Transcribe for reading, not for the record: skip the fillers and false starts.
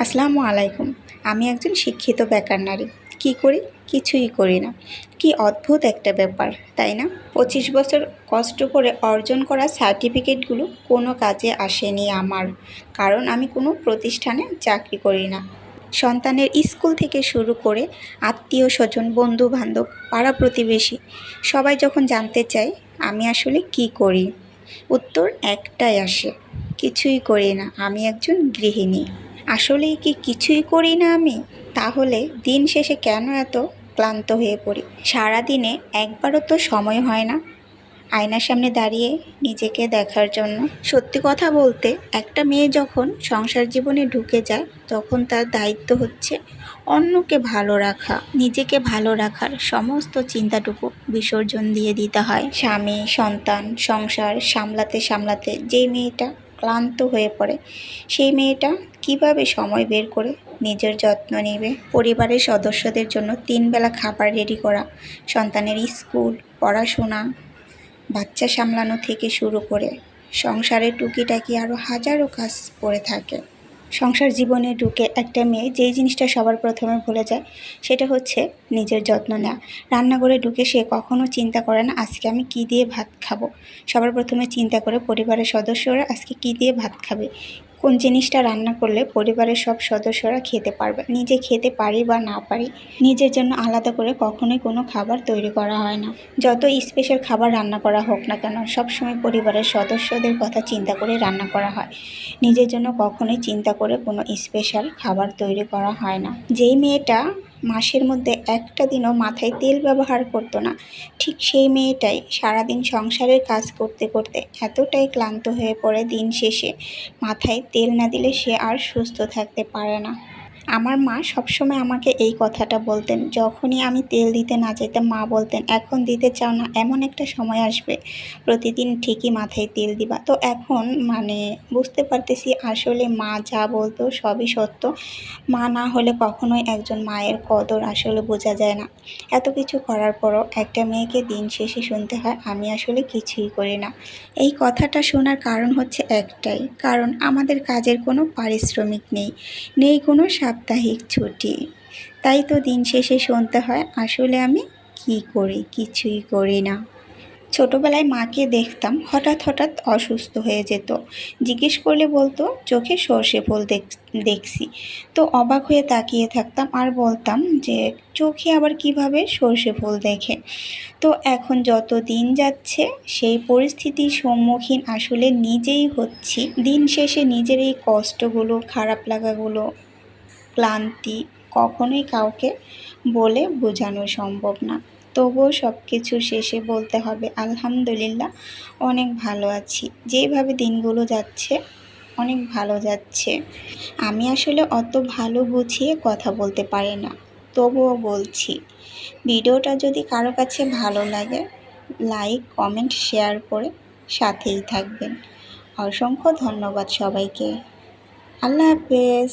আসসালামু আলাইকুম। আমি একজন শিক্ষিত বেকার নারী। কী করি? কিছুই করি না। কি অদ্ভুত একটা ব্যাপার, তাই না? 25 বছর কষ্ট করে অর্জন করা সার্টিফিকেটগুলো কোনো কাজে আসেনি আমার। কারণ আমি কোনো প্রতিষ্ঠানে চাকরি করি না। সন্তানের স্কুল থেকে শুরু করে আত্মীয়স্বজন, বন্ধু-বান্ধব, পাড়া-প্রতিবেশী সবাই যখন জানতে চায় আমি আসলে কী করি, উত্তর একটাই আসে, কিছুই করি না। আমি একজন গৃহিণী। আসলেই কি কিছুই করি না আমি? তাহলে দিন শেষে কেন এত ক্লান্ত হয়ে পড়ি? সারাদিনে একবারও তো সময় হয় না আয়নার সামনে দাঁড়িয়ে নিজেকে দেখার জন্য। সত্যি কথা বলতে, একটা মেয়ে যখন সংসার জীবনে ঢুকে যায় তখন তার দায়িত্ব হচ্ছে অন্যকে ভালো রাখা। নিজেকে ভালো রাখার সমস্ত চিন্তাটুকু বিসর্জন দিয়ে দিতে হয়। স্বামী, সন্তান, সংসার সামলাতে সামলাতে যেই মেয়েটা ক্লান্ত হয়ে পড়ে, সেই মেয়েটা কিভাবে সময় বের করে নিজের যত্ন নেবে? পরিবারের সদস্যদের জন্য 3 বেলা খাবার রেডি করা, সন্তানের স্কুল, পড়াশোনা, বাচ্চা সামলানো থেকে শুরু করে সংসারের টুকিটাকি আরও হাজারো কাজ পড়ে থাকে। সংসার জীবনে ঢুকে একটা মেয়ে যেই জিনিসটা সবার প্রথমে ভুলে যায় সেটা হচ্ছে নিজের যত্ন নেওয়া। রান্নাঘরে ঢুকে সে কখনো চিন্তা করে না আজকে আমি কী দিয়ে ভাত খাবো। সবার প্রথমে চিন্তা করে পরিবারের সদস্যরা আজকে কী দিয়ে ভাত খাবে, কোন জিনিসটা রান্না করলে পরিবারের সব সদস্যরা খেতে পারবে। নিজে খেতে পারি বা না পারি, নিজের জন্য আলাদা করে কখনোই কোনো খাবার তৈরি করা হয় না। যত স্পেশাল খাবার রান্না করা হোক না কেন, সবসময় পরিবারের সদস্যদের কথা চিন্তা করে রান্না করা হয়। নিজের জন্য কখনোই চিন্তা করে কোনো স্পেশাল খাবার তৈরি করা হয় না। যেই মেয়েটা মাসের মধ্যে একটা দিনও মাথায় তেল ব্যবহার করতো না, ঠিক সেই মেয়েটাই সারাদিন সংসারের কাজ করতে করতে এতটাই ক্লান্ত হয়ে পড়ে দিন শেষে মাথায় তেল না দিলে সে আর সুস্থ থাকতে পারে না। আমার মা সবসময় আমাকে এই কথাটা বলতেন। যখনই আমি তেল দিতে না চাইতাম মা বলতেন, এখন দিতে চাও না, এমন একটা সময় আসবে প্রতিদিন ঠিকই মাথায় তেল দিবা। তো এখন বুঝতে পারতেছি আসলে মা যা বলতো সবই সত্য। মা না হলে কখনোই একজন মায়ের কদর আসলে বোঝা যায় না। এত কিছু করার পরও একটা মেয়েকে দিন শেষে শুনতে হয় আমি আসলে কিছুই করি না। এই কথাটা শোনার কারণ হচ্ছে একটাই, কারণ আমাদের কাজের কোনো পারিশ্রমিক নেই, নেই কোনো সাপ্তাহিক ছুটি। তাই তো দিন শেষে শুনতে হয় আসলে আমি কী করি, কিছুই করি না। ছোটবেলায় মাকে দেখতাম হঠাৎ হঠাৎ অসুস্থ হয়ে যেত। জিজ্ঞেস করলে বলতো চোখে সর্ষে ফুল দেখছি। তো অবাক হয়ে তাকিয়ে থাকতাম আর বলতাম যে চোখে আবার কিভাবে সর্ষে ফুল দেখে। তো এখন যত দিন যাচ্ছে সেই পরিস্থিতির সম্মুখীন আসলে নিজেই হচ্ছি। দিন শেষে নিজের এই কষ্টগুলো, খারাপ লাগাগুলো, ক্লান্তি কখনোই কাউকে বলে বোঝানো সম্ভব না। তবুও সব কিছু শেষে বলতে হবে আলহামদুলিল্লাহ, অনেক ভালো আছি। যেভাবে দিনগুলো যাচ্ছে অনেক ভালো যাচ্ছে। আমি আসলে অত ভালো গুছিয়ে কথা বলতে পারি না, তবুও বলছি। ভিডিওটা যদি কারো কাছে ভালো লাগে, লাইক, কমেন্ট, শেয়ার করে সাথেই থাকবেন। অসংখ্য ধন্যবাদ সবাইকে। আল্লাহ হাফেজ।